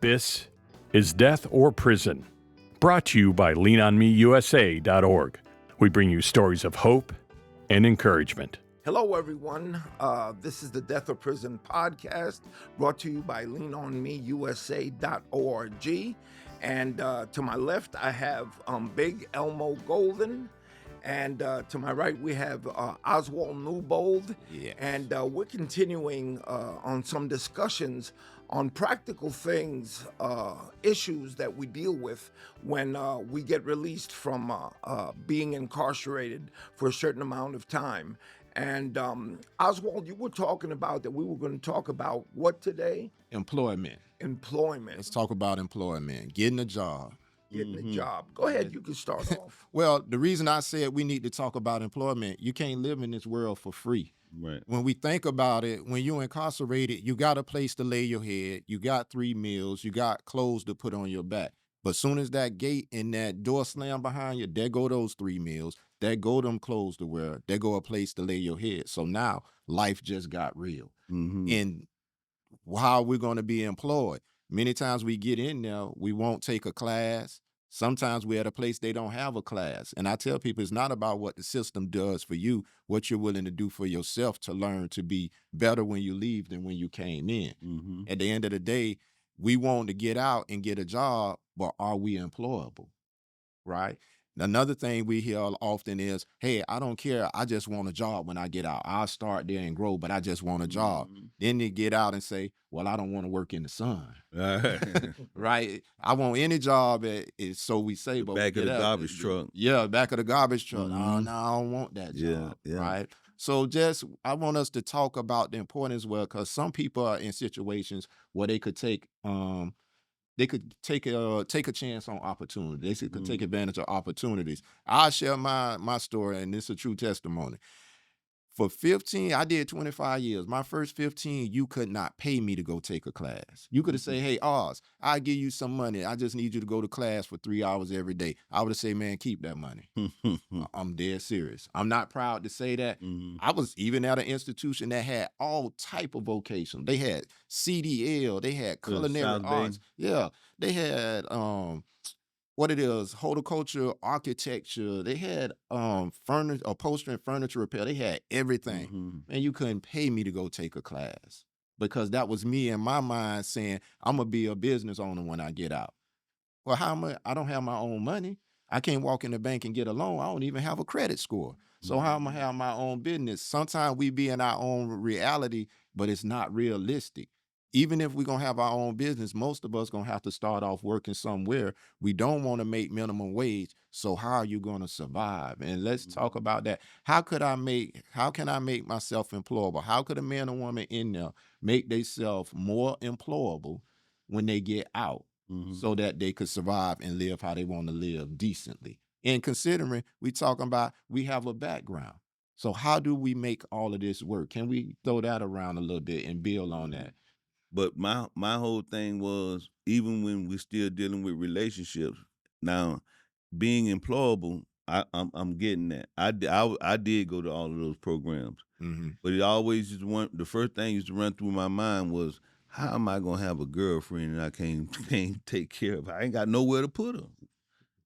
This is Death or Prison, brought to you by leanonmeusa.org. We bring you stories of hope and encouragement. Hello, everyone. This is the Death or Prison podcast brought to you by leanonmeusa.org. And to my left, I have Big Elmo Golden. And to my right, we have Oswald Newbold. Yes. And we're continuing on some discussions on practical things, issues that we deal with when we get released from being incarcerated for a certain amount of time. And Oswald, you were talking about that we were going to talk about what today? Employment. Employment. Let's talk about employment, getting a job. Getting a job. Go ahead, you can start off. Well, the reason I said we need to talk about employment, you can't live in this world for free. Right. When we think about it, when you're incarcerated, you got a place to lay your head, you got 3 meals, you got clothes to put on your back. But soon as that gate and that door slam behind you, there go those 3 meals, there go them clothes to wear, there go a place to lay your head. So now life just got real. And how we're going to be employed. Many times we get in there, we won't take a class. Sometimes we're at a place they don't have a class. And I tell people it's not about what the system does for you, what you're willing to do for yourself to learn to be better when you leave than when you came in. At the end of the day, we want to get out and get a job, but are we employable? Right? Another thing we hear often is, hey, I don't care. I just want a job when I get out. I'll start there and grow, but I just want a job. Then they get out and say, well, I don't want to work in the sun. Right? I want any job, so we say. But Back of the garbage truck. Yeah, back of the garbage truck. Oh, no, I don't want that job. Yeah. Right? So I want us to talk about the importance, because some people are in situations where they could take a chance on opportunity. They could take advantage of opportunities. I'll share my story, and this is a true testimony. For 15, I did 25 years. My first 15, you could not pay me to go take a class. You could have said, hey, Oz, I'll give you some money. I just need you to go to class for 3 hours every day. I would have said, man, keep that money. I'm dead serious. I'm not proud to say that. I was even at an institution that had all type of vocations. They had CDL. They had culinary arts. Yeah. They had horticulture, architecture. They had furniture, upholstery and furniture repair. They had everything. And you couldn't pay me to go take a class, because that was me in my mind saying, I'm going to be a business owner when I get out. Well, how much? I don't have my own money. I can't walk in the bank and get a loan. I don't even have a credit score. So how am I have my own business? Sometimes we be in our own reality, but it's not realistic. Even if we're going to have our own business, most of us going to have to start off working somewhere. We don't want to make minimum wage. So how are you going to survive? And let's talk about that. How can I make myself employable? How could a man or woman in there make themselves more employable when they get out, so that they could survive and live how they want to live decently? And considering we talking about, we have a background. So how do we make all of this work? Can we throw that around a little bit and build on that? But my whole thing was, even when we're still dealing with relationships, now being employable, I'm getting that. I did go to all of those programs, but it always the first thing used to run through my mind was, how am I gonna have a girlfriend and I can't take care of her? I ain't got nowhere to put her.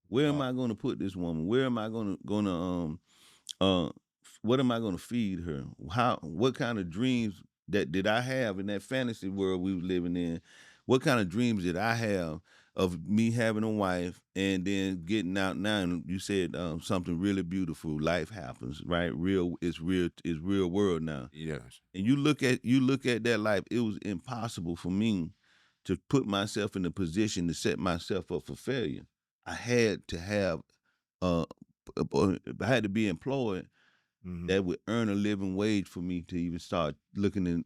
Where am I gonna put this woman? Where am I gonna what am I gonna feed her? What kind of dreams that did I have in that fantasy world we were living in? What kind of dreams did I have of me having a wife and then getting out now? And you said something really beautiful. Life happens, right? It's real world now. Yes. And you look at that life. It was impossible for me to put myself in a position to set myself up for failure. I had to have I had to be employed that would earn a living wage for me to even start looking in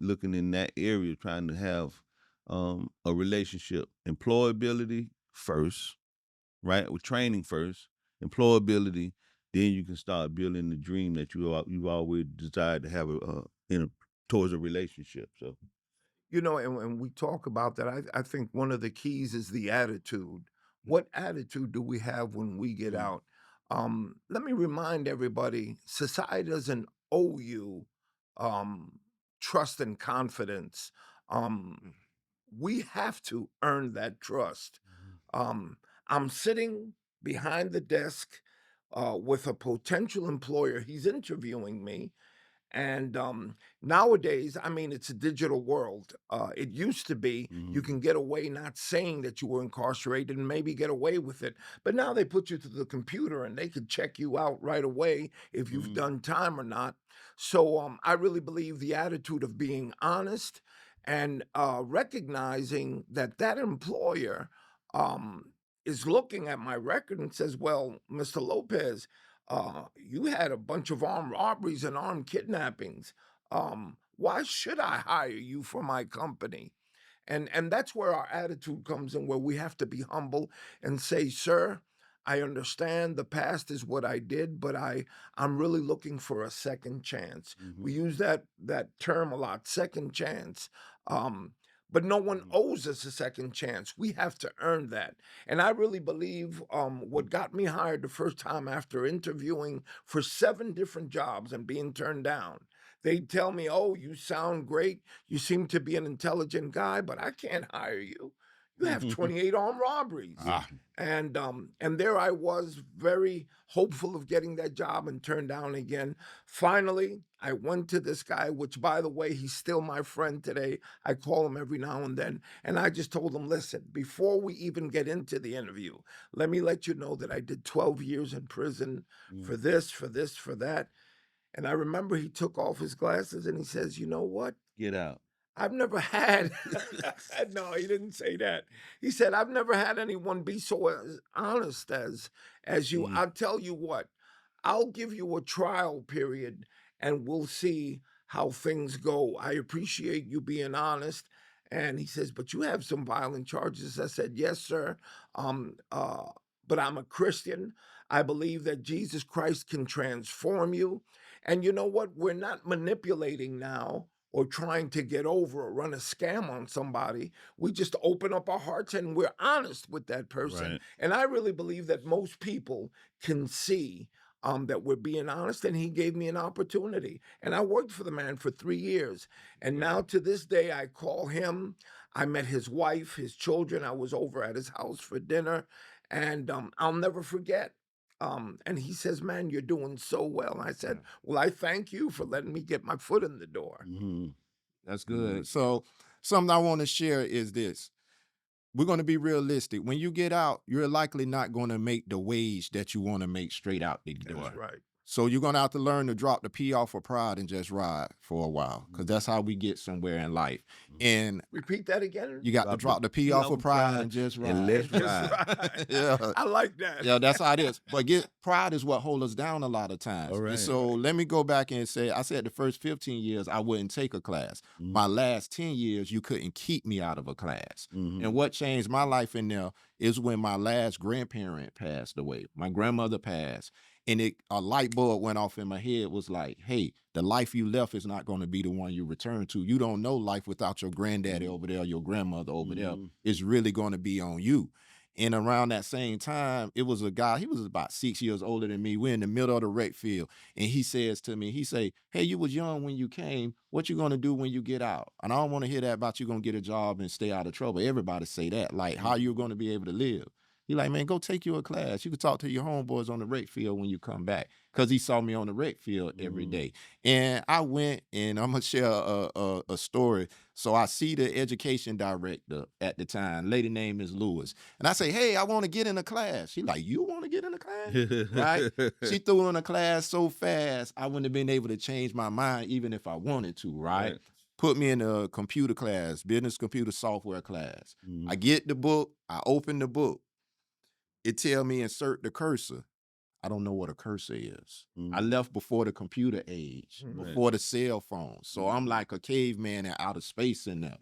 that area, trying to have a relationship. Employability first, right? With training first, employability, then you can start building the dream that you've always desired to have towards a relationship. So, And we talk about that. I think one of the keys is the attitude. What attitude do we have when we get out? Let me remind everybody, society doesn't owe you trust and confidence. we have to earn that trust. I'm sitting behind the desk with a potential employer. He's interviewing me. And nowadays, I mean, it's a digital world. It used to be you Mhm. can get away not saying that you were incarcerated and maybe get away with it. But now they put you to the computer and they could check you out right away if you've Mhm. done time or not. So I really believe the attitude of being honest and recognizing that that employer um, is looking at my record and says, well, Mr. Lopez, you had a bunch of armed robberies and armed kidnappings. Why should I hire you for my company? And that's where our attitude comes in, where we have to be humble and say, sir, I understand the past is what I did, but I'm really looking for a second chance. We Mhm. use that term a lot, second chance. Um, but no one owes us a second chance. We have to earn that. And I really believe what got me hired the first time after interviewing for 7 different jobs and being turned down. They tell me, "Oh, you sound great. You seem to be an intelligent guy, but I can't hire you. You have 28 armed robberies." Ah, And there I was, very hopeful of getting that job and turned down again. Finally, I went to this guy, which by the way, he's still my friend today. I call him every now and then. And I just told him, listen, before we even get into the interview, let me let you know that I did 12 years in prison for Mhm. this, for this, for that. And I remember he took off his glasses and he says, you know what? Get out. I've never had, no, he didn't say that. He said, I've never had anyone be so honest as you. Mm. I'll tell you what, I'll give you a trial period and we'll see how things go. I appreciate you being honest. And he says, but you have some violent charges. I said, yes, sir. Um, uh, but I'm a Christian. I believe that Jesus Christ can transform you. And you know what? We're not manipulating now or trying to get over or run a scam on somebody. We just open up our hearts and we're honest with that person. Right. And I really believe that most people can see that we're being honest. And he gave me an opportunity. And I worked for the man for 3 years. And Right. now to this day, I call him. I met his wife, his children. I was over at his house for dinner. And I'll never forget. And he says, man, you're doing so well. And I said, well, I thank you for letting me get my foot in the door. Mhm. that's Mhm. good. So something I want to share is this. We're going to be realistic. When you get out, you're likely not going to make the wage that you want to make straight out the door. That's right. So you're going to have to learn to drop the P off of pride and just ride for a while, because that's how we get somewhere in life. And Repeat that again. you got to drop the P off of pride and just ride. and let's Just ride. right. Yeah. I like that. Yeah, that's how it is. But pride is what holds us down a lot of times. All And right. so let me go back and say, I said the first 15 years I wouldn't take a class. Mhm. My last 10 years, you couldn't keep me out of a class. Mhm. And what changed my life in there is when my last grandparent passed away. My grandmother passed. And a light bulb went off in my head, was like, hey, the life you left is not going to be the one you return to. You don't know life without your granddaddy over there, your grandmother over there. Mhm. It's really going to be on you. And around that same time, it was a guy, he was about 6 years older than me. We're in the middle of the rec field. And he says to me, he say, hey, you was young when you came. What you going to do when you get out? And I don't want to hear that about you going to get a job and stay out of trouble. Everybody say that, like how you going to be able to live. He like, man, go take you a class. You can talk to your homeboys on the rec field when you come back. Because he saw me on the rec field every day. And I went, and I'm going to share a story. So I see the education director at the time. Lady name is Lewis. And I say, hey, I want to get in a class. She like, you want to get in a class? Right? She threw in a class so fast, I wouldn't have been able to change my mind even if I wanted to, right? Put me in a computer class, business computer software class. I get the book. I open the book. It tell me insert the cursor. I don't know what a cursor is. I left before the computer age, before the cell phone. So I'm like a caveman in outer space in there,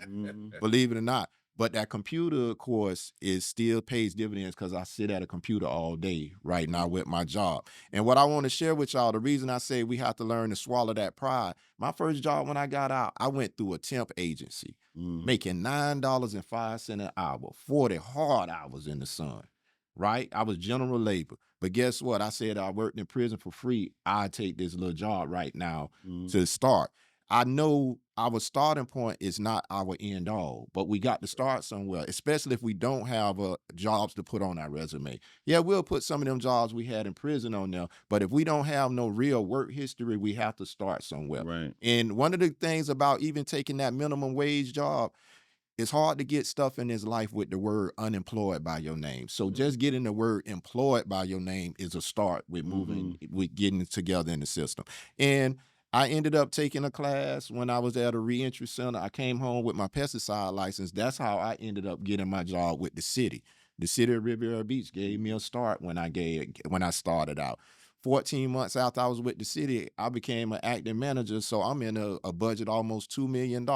believe it or not. But that computer course still pays dividends because I sit at a computer all day right now with my job. And what I want to share with y'all, the reason I say we have to learn to swallow that pride, my first job when I got out, I went through a temp agency, making $9.05 an hour, 40 hard hours in the sun. Right? I was general labor. But guess what? I said I worked in prison for free. I take this little job right now to start. I know our starting point is not our end all, but we got to start somewhere, especially if we don't have jobs to put on our resume. Yeah, we'll put some of them jobs we had in prison on there, but if we don't have no real work history, we have to start somewhere. Right. And one of the things about even taking that minimum wage job, it's hard to get stuff in his life with the word unemployed by your name. So just getting the word employed by your name is a start with moving, with getting it together in the system. And I ended up taking a class when I was at a reentry center. I came home with my pesticide license. That's how I ended up getting my job with the city. The city of Riviera Beach gave me a start when I started out. 14 months after I was with the city, I became an acting manager. So I'm in a budget almost $2 million.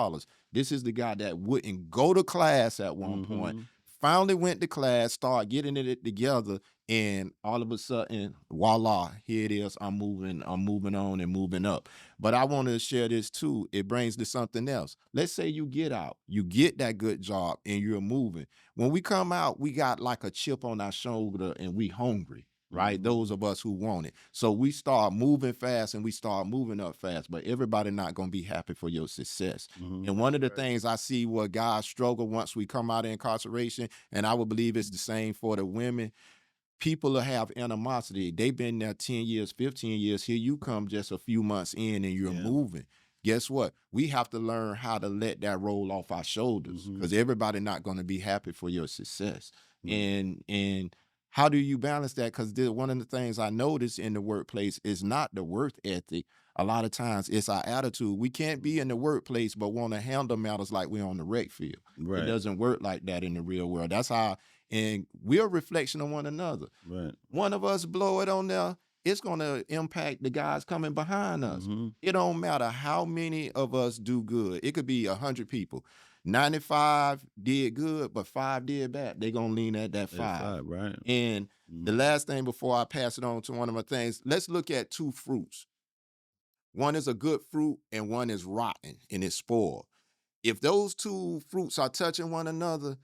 This is the guy that wouldn't go to class at one point, finally went to class, started getting it together, and all of a sudden, voila, here it is. I'm moving on and moving up. But I want to share this too. It brings to something else. Let's say you get out, you get that good job, and you're moving. When we come out, we got like a chip on our shoulder and we hungry. Right? Those of us who want it. So we start moving fast and we start moving up fast, but everybody not going to be happy for your success. And one of the things I see where guys struggle once we come out of incarceration, and I would believe it's the same for the women, people will have animosity. They've been there 10 years, 15 years. Here you come just a few months in and you're moving. Guess what? We have to learn how to let that roll off our shoulders because everybody not going to be happy for your success. And how do you balance that? Because one of the things I notice in the workplace is not the work ethic. A lot of times it's our attitude. We can't be in the workplace but want to handle matters like we're on the rec field. Right. It doesn't work like that in the real world. That's how, and we're a reflection of one another. Right. One of us blow it on there, it's going to impact the guys coming behind us. It don't matter how many of us do good. It could be 100 people. 95 did good, but 5 did bad. They're going to lean at that 5. Right. And the last thing before I pass it on to one of my things, let's look at 2 fruits. One is a good fruit and one is rotten and it's spoiled. If those 2 fruits are touching one another,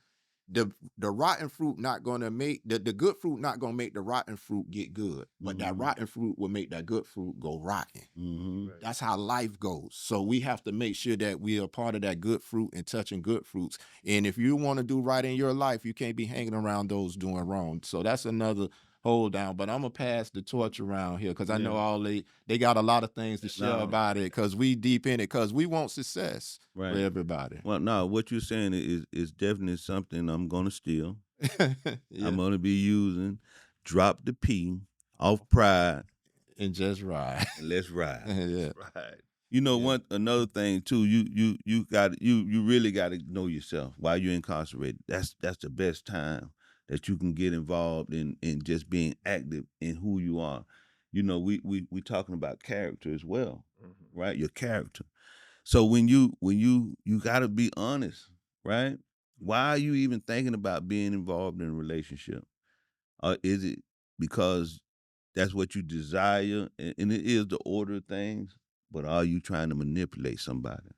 the rotten fruit not going to make the good fruit not going to make the rotten fruit get good, but that rotten fruit will make that good fruit go rotten. Right. That's how life goes. So we have to make sure that we are part of that good fruit and touching good fruits. And if you want to do right in your life, you can't be hanging around those doing wrong. So that's another hold down. But I'm gonna pass the torch around here because I know all they got a lot of things to share about it because we deep in it because we want success for everybody. Well, no, what you're saying is definitely something I'm gonna steal. I'm gonna be using. Drop the P off pride and just ride. And let's ride. Right. You know, another thing too. You really got to know yourself while you're incarcerated. That's the best time that you can get involved in just being active in who you are. You know, we talking about character as well, right? Your character. So when you got to be honest, right? Why are you even thinking about being involved in a relationship? Is it because that's what you desire and it is the order of things, but are you trying to manipulate somebody?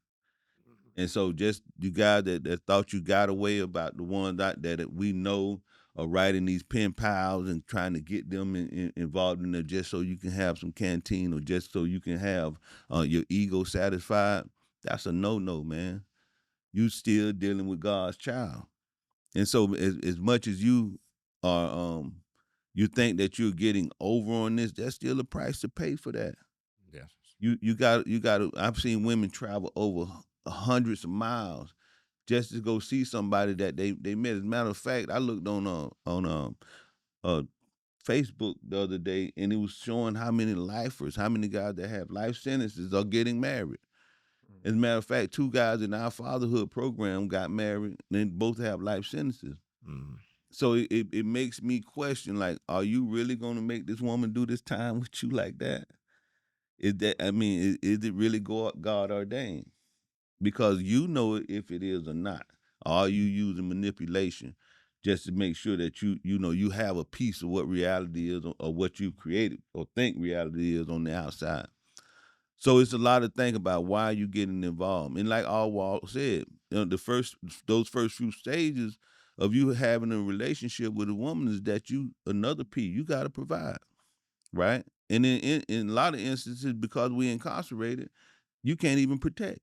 And so just you guys that thought you got away about the ones that we know are writing these pen pals and trying to get them involved in it just so you can have some canteen or just so you can have your ego satisfied, that's a no-no, man. You still dealing with God's child. And so as much as you are you think that you're getting over on this, there's still a price to pay for that. Yes. You got to I've seen women travel over hundreds of miles just to go see somebody that they met. As a matter of fact, I looked on Facebook the other day and it was showing how many lifers, how many guys that have life sentences are getting married. As a matter of fact, 2 guys in our fatherhood program got married and they both have life sentences. So it makes me question, like, are you really going to make this woman do this time with you like that? Is it really God ordained? Because you know if it is or not. Or are you using manipulation just to make sure that you have a piece of what reality is or what you've created or think reality is on the outside? So it's a lot to think about why you getting involved. And like Alwal said, those first few stages of you having a relationship with a woman is that another P, you got to provide, right? And in a lot of instances, because we're incarcerated, you can't even protect.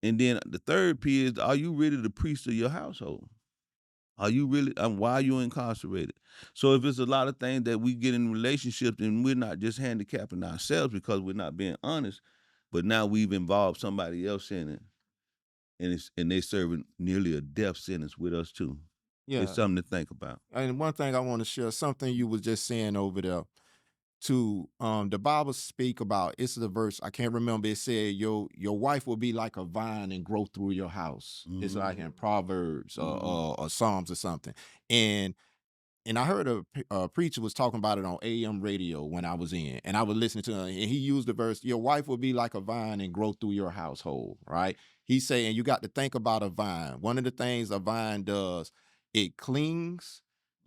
And then the third P is, are you really the priest of your household? Are you really? Why are you incarcerated? So if it's a lot of things that we get in relationships and we're not just handicapping ourselves because we're not being honest, but now we've involved somebody else in it, and they serving nearly a death sentence with us too. It's Yeah. something to think about. And one thing I want to share, something you was just saying over there, to the Bible speak about, it's the verse, I can't remember, it said your wife will be like a vine and grow through your house. It's Mhm. like in Proverbs Mhm. or Psalms or something. And I heard a preacher was talking about it on AM radio when I was in, and I was listening to him, and he used the verse, "Your wife will be like a vine and grow through your household." Right? He's saying you got to think about a vine. One of the things a vine does, it clings,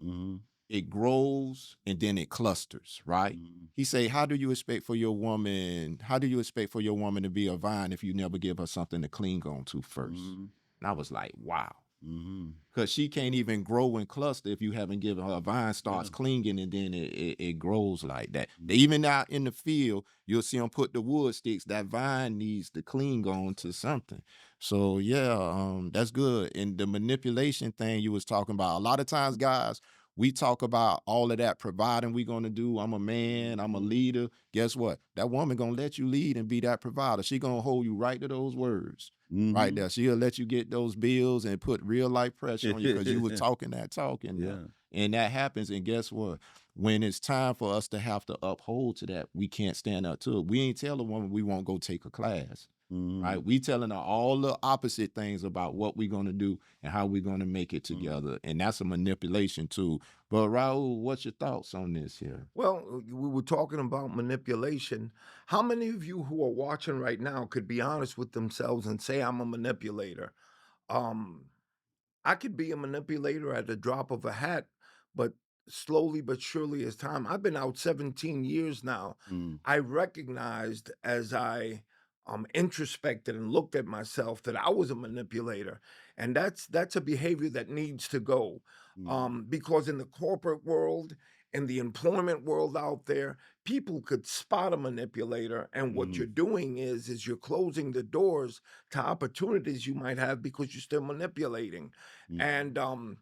Mhm. it grows, and then it clusters. Right? Mhm. He say, "How do you expect for your woman? How do you expect for your woman to be a vine if you never give her something to cling on to first?" Mhm. And I was like, "Wow." Mhm. Because she can't even grow and cluster if you haven't given her a vine starts Yeah. clinging and then it grows like that. Mhm. Even out in the field, you'll see them put the wood sticks. That vine needs to cling on to something. So yeah, that's good. And the manipulation thing you was talking about, a lot of times, guys, we talk about all of that providing we gonna do. I'm a man, I'm a Mhm. leader. Guess what? That woman gonna let you lead and be that provider. She gonna hold you right to those words. Right Mhm. there. She'll let you get those bills and put real life pressure on you because you was talking that talk in there. Yeah. And that happens. And guess what? When it's time for us to have to uphold to that, we can't stand up to it. We ain't tell a woman we won't go take a class. Mhm. Right? We telling her all the opposite things about what we're gonna do and how we're gonna make it Mhm. together. And that's a manipulation too. But Raul, what's your thoughts on this here? Well, we were talking about manipulation. How many of you who are watching right now could be honest with themselves and say, I'm a manipulator? Um, I could be a manipulator at the drop of a hat, but slowly but surely as time, I've been out 17 years now. Mhm. I recognized as I introspected and looked at myself that I was a manipulator. And that's a behavior that needs to go. Mhm. Because in the corporate world, in the employment world out there, people could spot a manipulator. And what you're Mhm. doing is you're closing the doors to opportunities you might have because you're still manipulating. Mhm. And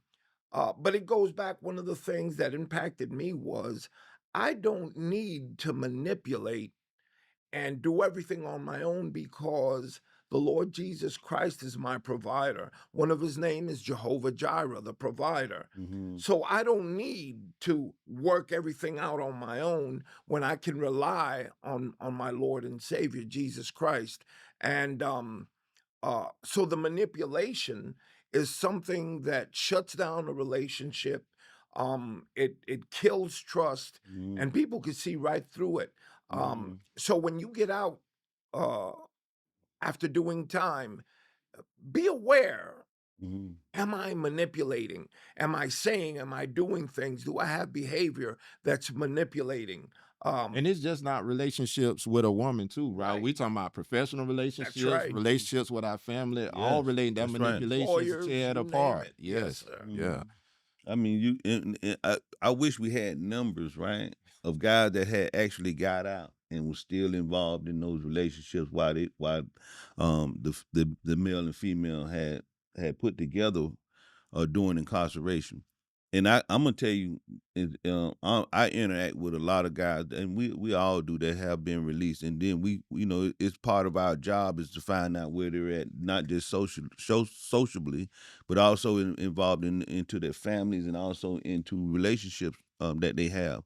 but it goes back. One of the things that impacted me was I don't need to manipulate and do everything on my own because the Lord Jesus Christ is my provider. One of his name is Jehovah Jireh, the provider. Mhm. So I don't need to work everything out on my own when I can rely on my Lord and Savior Jesus Christ. And so the manipulation is something that shuts down a relationship. It kills trust, Mhm. and people can see right through it. Mhm. So when you get out uh, after doing time, be aware. Mhm. Am I manipulating? Am I saying? Am I doing things? Do I have behavior that's manipulating? And it's just not relationships with a woman too, right? Right. We talking about professional That's relationships, right. relationships with our family, all Yes, relating that that's right. manipulations to Employers, tear it you name apart. it. Yes, Yes. sir. Yeah. Mhm. I mean, I wish we had numbers, right, of guys that had actually got out and was still involved in those relationships while the male and female had put together during incarceration. And I'm gonna tell you, I interact with a lot of guys, and we all do that have been released, and then it's part of our job is to find out where they're at, not just sociably, but also involved into their families and also into relationships that they have.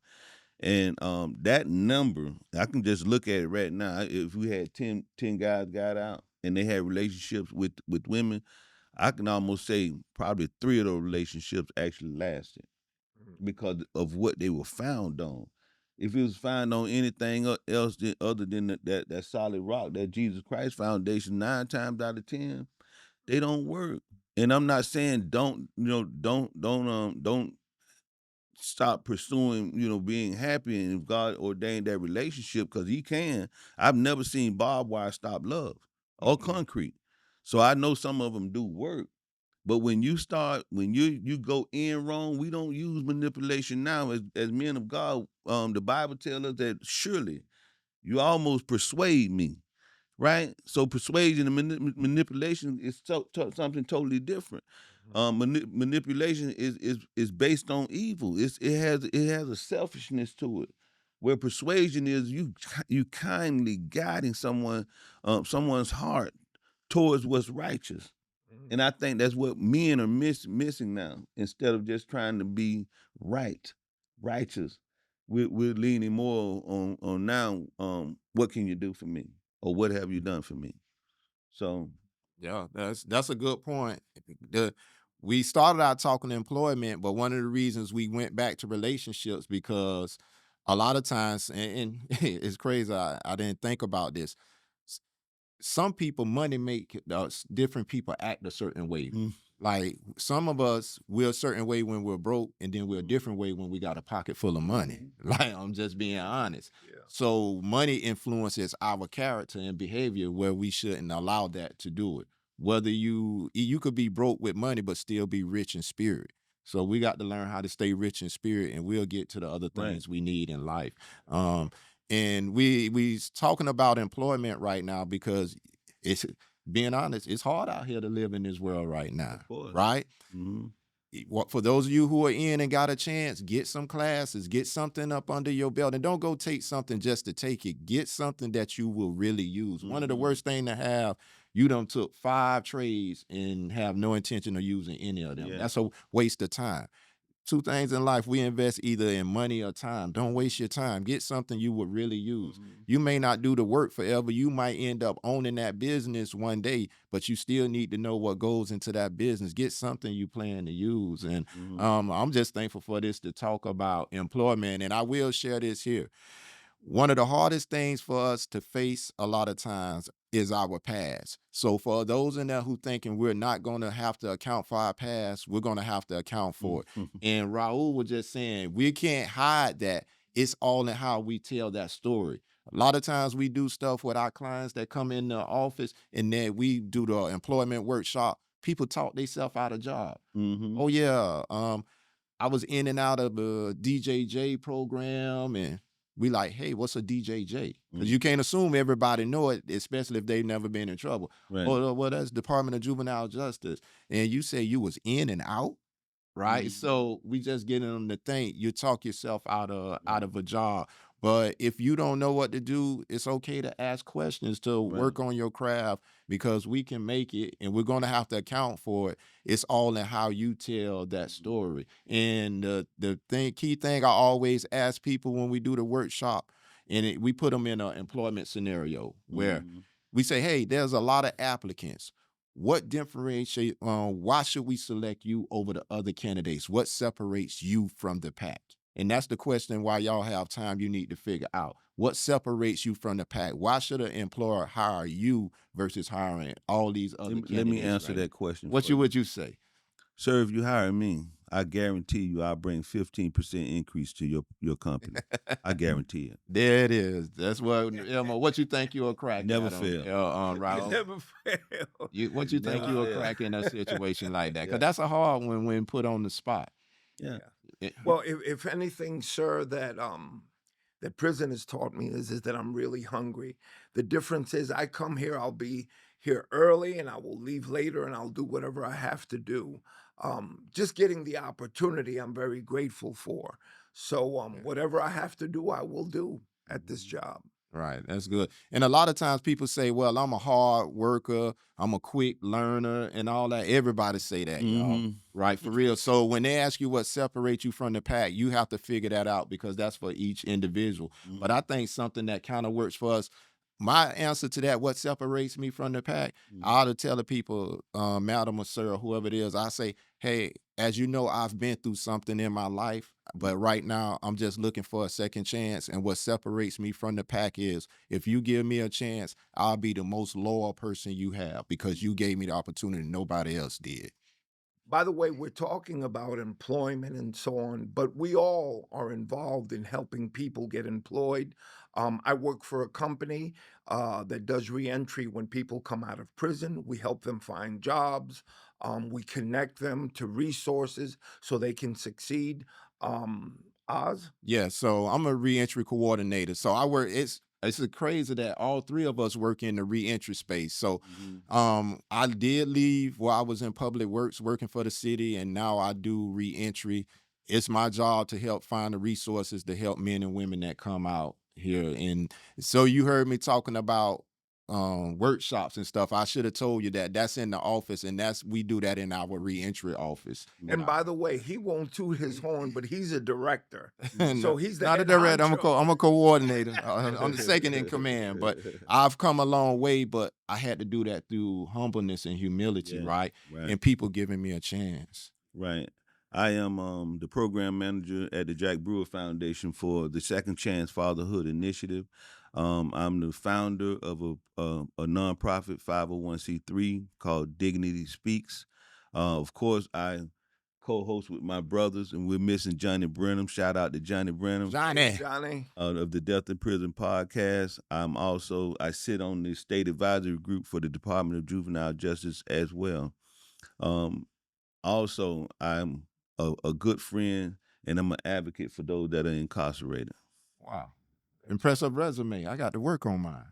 And that number, I can just look at it right now. If we had 10 guys got out and they had relationships with women, I can almost say probably 3 of those relationships actually lasted Mhm. because of what they were found on. If it was found on anything else other than that solid rock, that Jesus Christ foundation, 9 times out of 10, they don't work. And I'm not saying don't stop pursuing, being happy, and if God ordained that relationship, because He can. I've never seen barbed wire stop love or Mhm. concrete. So I know some of them do work. But when you go in wrong, we don't use manipulation now as men of God. The Bible tells us that surely you almost persuade me. right? So persuasion and manipulation is something totally different. Manipulation is based on evil. It has a selfishness to it. Where persuasion is you kindly guiding someone's heart towards what's righteous. Mhm. And I think that's what men are missing now. Instead of just trying to be righteous, we're leaning more on now. What can you do for me, or what have you done for me? So Yeah, that's a good point. The We started out talking employment, but one of the reasons we went back to relationships because a lot of times, and it's crazy. I didn't think about this. S- Some people money make different people act a certain way. mm, Like some of us, we're a certain way when we're broke, and then we're a different way when we got a pocket full of money. Like I'm just being honest. Yeah. So money influences our character and behavior where we shouldn't allow that to do it. Whether you could be broke with money but still be rich in spirit. So we got to learn how to stay rich in spirit, and we'll get to the other right. things we need in life. Um, and we talking about employment right now because it's being honest, it's hard out here to live in this world right now, Of course. right? hmm For those of you who are in and got a chance, get some classes, get something up under your belt, and don't go take something just to take it. Get something that you will really use. One of the worst thing to have, you done took 5 trades and have no intention of using any of them. Yeah. That's a waste of time. 2 things in life, we invest either in money or time. Don't waste your time. Get something you would really use. You may not do the work forever. You might end up owning that business one day, but you still need to know what goes into that business. Get something you plan to use. And I'm just thankful for this to talk about employment. And I will share this here. One of the hardest things for us to face a lot of times is our past. So for those in there who thinking we're not going to have to account for our past, we're going to have to account for it. And Raul was just saying we can't hide that. It's all in how we tell that story. A lot of times we do stuff with our clients that come in the office, and then we do the employment workshop. People talk themselves out of job. Oh yeah, I was in and out of a DJJ program, and we like, hey, what's a DJJ? Because you can't assume everybody know it, especially if they've never been in trouble. Right. Oh, well, that's Department of Juvenile Justice. And you say you was in and out, right? So we just getting them to think. You talk yourself out of a job. But if you don't know what to do, it's okay to ask questions to work on your craft because we can make it, and we're going to have to account for it. It's all in how you tell that story. And key thing I always ask people when we do the workshop, and we put them in an employment scenario where we say, hey, there's a lot of applicants. What differentiates, why should we select you over the other candidates? What separates you from the pack? And that's the question while y'all have time you need to figure out. What separates you from the pack? Why should an employer hire you versus hiring all these other candidates? Let me answer right? that question. What for you. would you say? Sir, if you hire me, I guarantee you I'll bring 15% increase to your company. I guarantee it. There it is. That's what Elmo. What you think you'll crack? Never at 'em? fail. Raul. Never fail. What you think Never you'll fail. crack in a situation like that? Because Yeah. that's a hard one when put on the spot. Yeah. Well, if anything, sir, that prison has taught me is that I'm really hungry. The difference is I come here, I'll be here early, and I will leave later, and I'll do whatever I have to do. Just getting the opportunity, I'm very grateful for. So whatever I have to do, I will do at this job. Right, that's good. And a lot of times people say, well, I'm a hard worker, I'm a quick learner, and all that. Everybody say that, y'all. Right, for real. So when they ask you what separates you from the pack, you have to figure that out because that's for each individual. But I think something that kind of works for us, my answer to that, what separates me from the pack, I ought to tell the people, madam or sir, or whoever it is, I say, hey, as you know, I've been through something in my life, but right now I'm just looking for a second chance. And what separates me from the pack is if you give me a chance, I'll be the most loyal person you have because you gave me the opportunity nobody else did. By the way, we're talking about employment and so on, but we all are involved in helping people get employed. I work for a company that does reentry when people come out of prison. We help them find jobs. We connect them to resources so they can succeed. Oz? Yeah, so I'm a reentry coordinator. So I work. It's crazy that all three of us work in the reentry space. So Mm-hmm. I did leave while I was in public works working for the city, and now I do reentry. It's my job to help find the resources to help men and women that come out here. And so you heard me talking about workshops and stuff. I should have told you that that's in the office, and we do that in our reentry office. And by the way, he won't toot his horn, but he's a director. And, So he's the not a head director. honcho. I'm a coordinator. I'm the second in command. But I've come a long way. But I had to do that through humbleness and humility, Yeah, right? right. And people giving me a chance. Right. I am the program manager at the Jack Brewer Foundation for the Second Chance Fatherhood Initiative. I'm the founder of a nonprofit 501c3 called Dignity Speaks. Of course, I co-host with my brothers, and we're missing Johnny Brenham. Shout out to Johnny Brenham. Johnny. Of the Death in Prison podcast. I sit on the state advisory group for the Department of Juvenile Justice as well. Also, I'm a good friend, and I'm an advocate for those that are incarcerated. Wow. Impressive resume. I got to work on mine.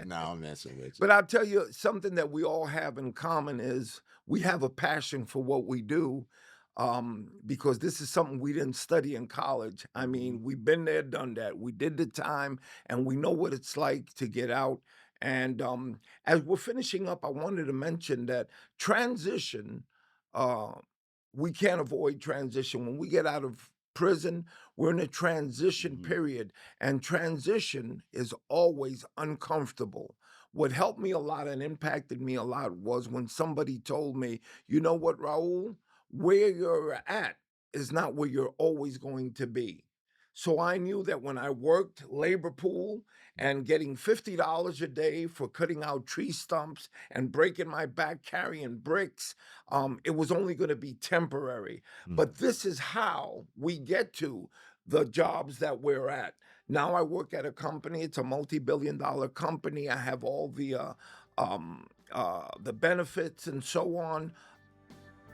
No, I'm messing with you. But I'll tell you something that we all have in common is we have a passion for what we do, because this is something we didn't study in college. I mean, we've been there, done that. We did the time, and we know what it's like to get out. And as we're finishing up, I wanted to mention that transition, we can't avoid transition. When we get out of prison, we're in a transition period, and transition is always uncomfortable. What helped me a lot and impacted me a lot was when somebody told me, you know what, Raul, where you're at is not where you're always going to be. So I knew that when I worked labor pool and getting $50 a day for cutting out tree stumps and breaking my back carrying bricks, it was only going to be temporary. But this is how we get to the jobs that we're at. Now I work at a company. It's a multi-billion-dollar company. I have all the benefits and so on.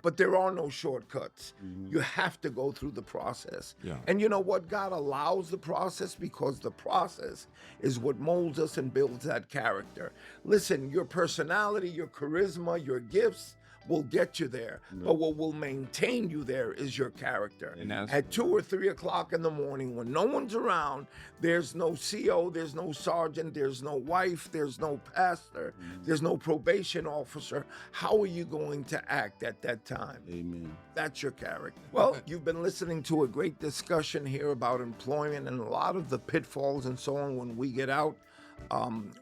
But there are no shortcuts. You have to go through the process. Yeah. And you know what? God allows the process because the process is what molds us and builds that character. Listen, your personality, your charisma, your gifts will get you there. But what will maintain you there is your character. And that's At 2 or 3 o'clock in the morning, when no one's around, there's no CO, there's no sergeant, there's no wife, there's no pastor, there's no probation officer. How are you going to act at that time? Amen. That's your character. Well, you've been listening to a great discussion here about employment and a lot of the pitfalls and so on when we get out.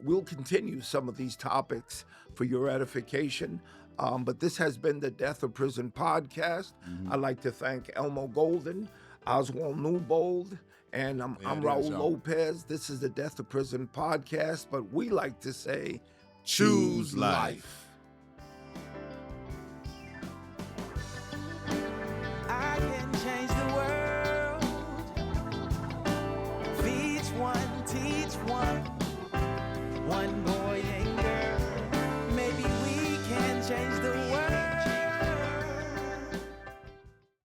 We'll continue some of these topics for your edification. But this has been the Death of Prison podcast. I'd like to thank Elmo Golden, Oswald Newbold, and I'm Raul Lopez. This is the Death of Prison podcast, but we like to say, choose life. I can change the world. Feed one, teach one boy.